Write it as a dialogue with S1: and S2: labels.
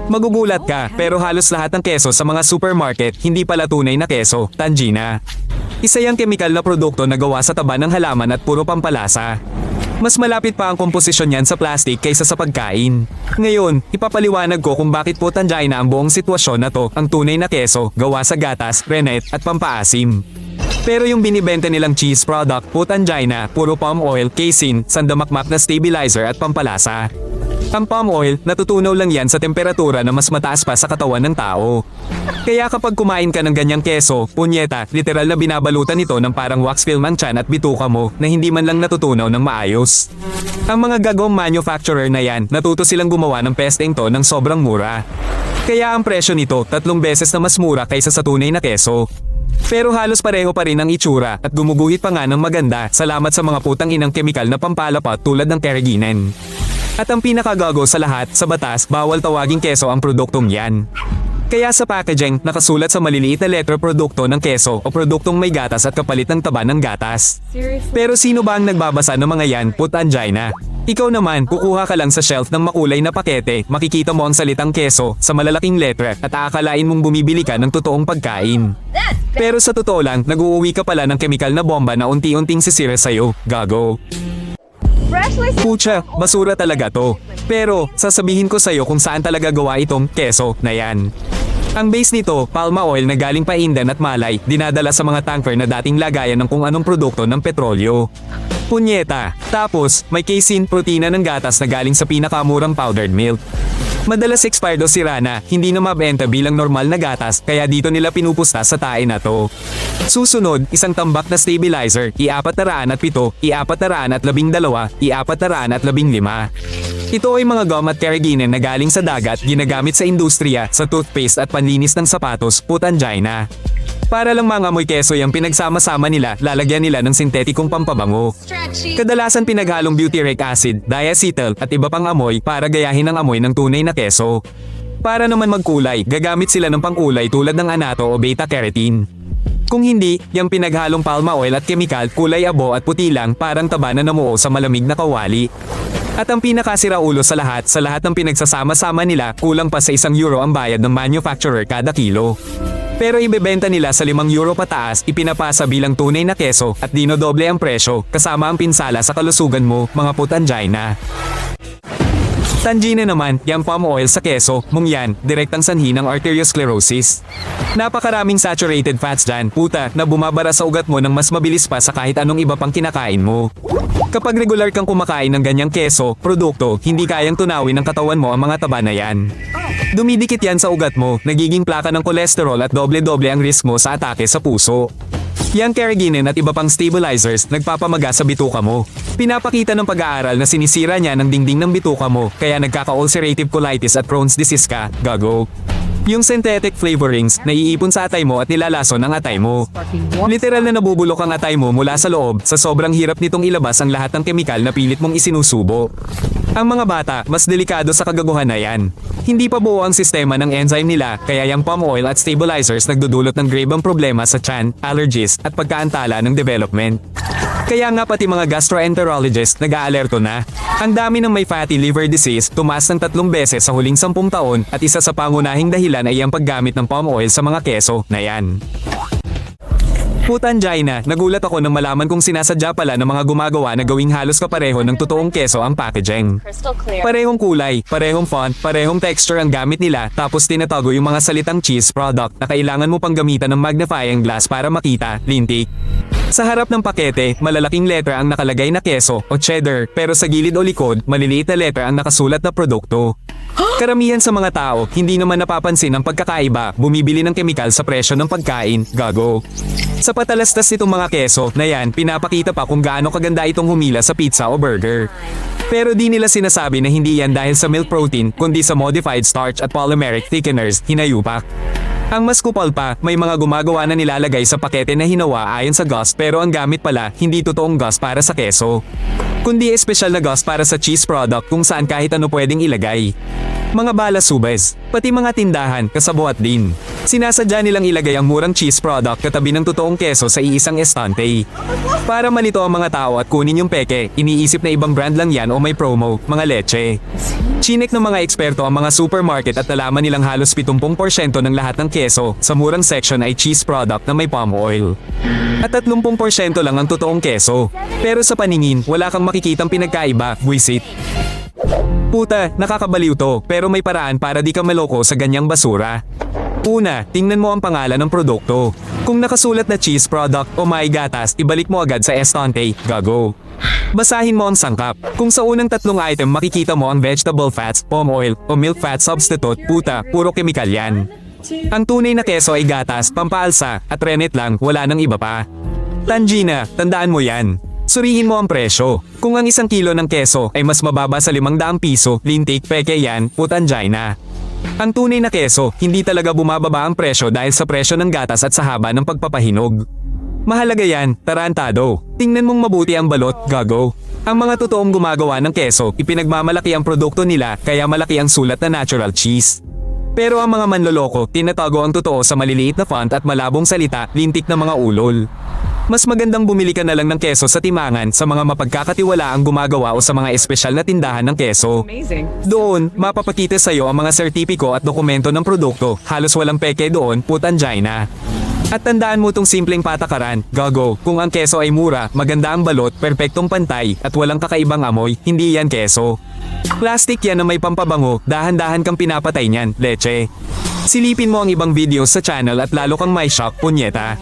S1: Magugulat ka, pero halos lahat ng keso sa mga supermarket hindi pala tunay na keso, Tangina. Isa yung chemical na produkto na gawa sa taba ng halaman at puro pampalasa. Mas malapit pa ang komposisyon niyan sa plastic kaysa sa pagkain. Ngayon, ipapaliwanag ko kung bakit po Tangina ang buong sitwasyon na to ang tunay na keso gawa sa gatas, rennet at pampaasim. Pero yung binibenta nilang cheese product po Tangina, puro palm oil, casein, sandamakmak na stabilizer at pampalasa. Ang palm oil, natutunaw lang yan sa temperatura na mas mataas pa sa katawan ng tao. Kaya kapag kumain ka ng ganyang keso, punyeta, literal na binabalutan ito ng parang wax film ang tiyan at bituka mo na hindi man lang natutunaw ng maayos. Ang mga gagawang manufacturer na yan, natuto silang gumawa ng pesteng to ng sobrang mura. Kaya ang presyo nito, 3 beses na mas mura kaysa sa tunay na keso. Pero halos pareho pa rin ang itsura at gumuguhit pa nga ng maganda salamat sa mga putang inang kemikal na pampalapa tulad ng carrageenan. At ang pinakagago sa lahat, sa batas, bawal tawaging keso ang produktong yan. Kaya sa packaging, nakasulat sa maliliit na letter produkto ng keso o produktong may gatas at kapalit ng taba ng gatas. Pero sino ba ang nagbabasa ng mga yan, Tangina? Ikaw naman, kukuha ka lang sa shelf ng makulay na pakete, makikita mo ang salitang keso sa malalaking letra at aakalain mong bumibili ka ng totoong pagkain. Pero sa totoo lang, nag-uuwi ka pala ng kemikal na bomba na unti-unting sisira sa'yo, gago. Pucha, basura talaga to. Pero, sasabihin ko sa'yo kung saan talaga gawa itong keso na yan. Ang base nito, palma oil na galing pa Indan at Malay, dinadala sa mga tanker na dating lagayan ng kung anong produkto ng petrolyo. Punyeta. Tapos, may casein protina ng gatas na galing sa pinakamurang powdered milk. Madalas expired o sira na, hindi na mabenta bilang normal na gatas, kaya dito nila pinupusta sa tae na to. Susunod, isang tambak na stabilizer, I-407, I-412, I-415. Ito ay mga gum at carrageenan na galing sa dagat, ginagamit sa industriya, sa toothpaste at panlinis ng sapatos, Tangina. Para lang mangamoy keso yung pinagsama-sama nila, lalagyan nila ng sintetikong pampabango. Kadalasan pinaghalong butyric acid, diacetyl at iba pang amoy para gayahin ang amoy ng tunay na keso. Para naman magkulay, gagamit sila ng pangkulay tulad ng anato o beta-carotene. Kung hindi, yung pinaghalong palma oil at kemikal, kulay abo at puti lang parang taba na namuo sa malamig na kawali. At ang pinakasiraulo sa lahat ng pinagsasama-sama nila, kulang pa sa €1 ang bayad ng manufacturer kada kilo. Pero ibebenta nila sa €5 pataas, ipinapasa bilang tunay na keso at dinodoble ang presyo kasama ang pinsala sa kalusugan mo, mga Tangina. Tangina naman, yung palm oil sa keso, mong yan, direktang sanhi ng arteriosclerosis. Napakaraming saturated fats dyan, puta, na bumabara sa ugat mo ng mas mabilis pa sa kahit anong iba pang kinakain mo. Kapag regular kang kumakain ng ganyang keso, produkto, hindi kayang tunawin ng katawan mo ang mga taba na yan. Dumidikit yan sa ugat mo, nagiging plaka ng kolesterol at doble-doble ang risk mo sa atake sa puso. Yang carrageenan at iba pang stabilizers nagpapamaga sa bituka mo. Pinapakita ng pag-aaral na sinisira niya ng dingding ng bituka mo kaya nagkaka-ulcerative colitis at Crohn's disease ka, gago. Yung synthetic flavorings, naiipon sa atay mo at nilalason ang atay mo. Literal na nabubulok ang atay mo mula sa loob sa sobrang hirap nitong ilabas ang lahat ng kemikal na pilit mong isinusubo. Ang mga bata, mas delikado sa kagaguhan na yan. Hindi pa buo ang sistema ng enzyme nila, kaya yung palm oil at stabilizers nagdudulot ng gravang problema sa tiyan, allergies, at pagkaantala ng development. Kaya nga pati mga gastroenterologist nag-aalerto na. Ang dami ng may fatty liver disease, tumaas ng 3 beses sa huling 10 taon at isa sa pangunahing dahilan ay ang paggamit ng palm oil sa mga keso na yan. Tangina, nagulat ako nang malaman kong sinasadya pala ng mga gumagawa na gawing halos kapareho ng totoong keso ang packaging. Parehong kulay, parehong font, parehong texture ang gamit nila tapos tinatago yung mga salitang cheese product na kailangan mo pang gamitan ng magnifying glass para makita, lintik. Sa harap ng pakete, malalaking letra ang nakalagay na keso o cheddar pero sa gilid o likod, maliliit na letra ang nakasulat na produkto. Karamihan sa mga tao, hindi naman napapansin ang pagkakaiba, bumibili ng kemikal sa presyo ng pagkain, gago. Sa patalastas nitong mga keso na yan, pinapakita pa kung gaano kaganda itong humila sa pizza o burger. Pero di nila sinasabi na hindi yan dahil sa milk protein, kundi sa modified starch at polymeric thickeners, hinayupak. Ang mas kupal pa, may mga gumagawa na nilalagay sa pakete na hinawa ayon sa GOS pero ang gamit pala, hindi totoong GOS para sa keso. Kundi espesyal na GOS para sa cheese product kung saan kahit ano pwedeng ilagay. Mga balasubes, pati mga tindahan, kasabuat din. Sinasadya nilang ilagay ang murang cheese product katabi ng totoong keso sa iisang estante. Para malito ang mga tao at kunin yung peke, iniisip na ibang brand lang yan o may promo, mga leche. Chinek ng mga eksperto ang mga supermarket at nalaman nilang halos 70% ng lahat ng keso sa murang section ay cheese product na may palm oil. At 30% lang ang totoong keso. Pero sa paningin, wala kang makikitang pinagkaiba, buisit. Puta, nakakabaliw to, pero may paraan para di ka maloko sa ganyang basura. Una, tingnan mo ang pangalan ng produkto. Kung nakasulat na cheese product o may gatas, ibalik mo agad sa estante, gago. Basahin mo ang sangkap. Kung sa unang tatlong item makikita mo ang vegetable fats, palm oil, o milk fat substitute, puta, puro kemikal yan. Ang tunay na keso ay gatas, pampaalsa, at rennet lang, wala nang iba pa. Tangina, tandaan mo yan. Suriin mo ang presyo. Kung ang 1 kilo ng keso ay mas mababa sa 500 piso, lintik, peke yan, putangina. Ang tunay na keso, hindi talaga bumababa ang presyo dahil sa presyo ng gatas at sa haba ng pagpapahinog. Mahalaga yan, tarantado. Tingnan mong mabuti ang balot, gago. Ang mga totoong gumagawa ng keso, ipinagmamalaki ang produkto nila kaya malaki ang sulat na natural cheese. Pero ang mga manloloko, tinatago ang totoo sa maliliit na font at malabong salita, lintik na mga ulol. Mas magandang bumili ka na lang ng keso sa timangan sa mga mapagkakatiwalaang gumagawa o sa mga espesyal na tindahan ng keso. Doon, mapapakita sa iyo ang mga sertipiko at dokumento ng produkto, halos walang peke doon, putangina. At tandaan mo tong simpleng patakaran, gago, kung ang keso ay mura, maganda ang balot, perpektong pantay, at walang kakaibang amoy, hindi yan keso. Plastic yan na may pampabango, dahan-dahan kang pinapatay niyan, leche. Silipin mo ang ibang videos sa channel at lalo kang may shock, punyeta.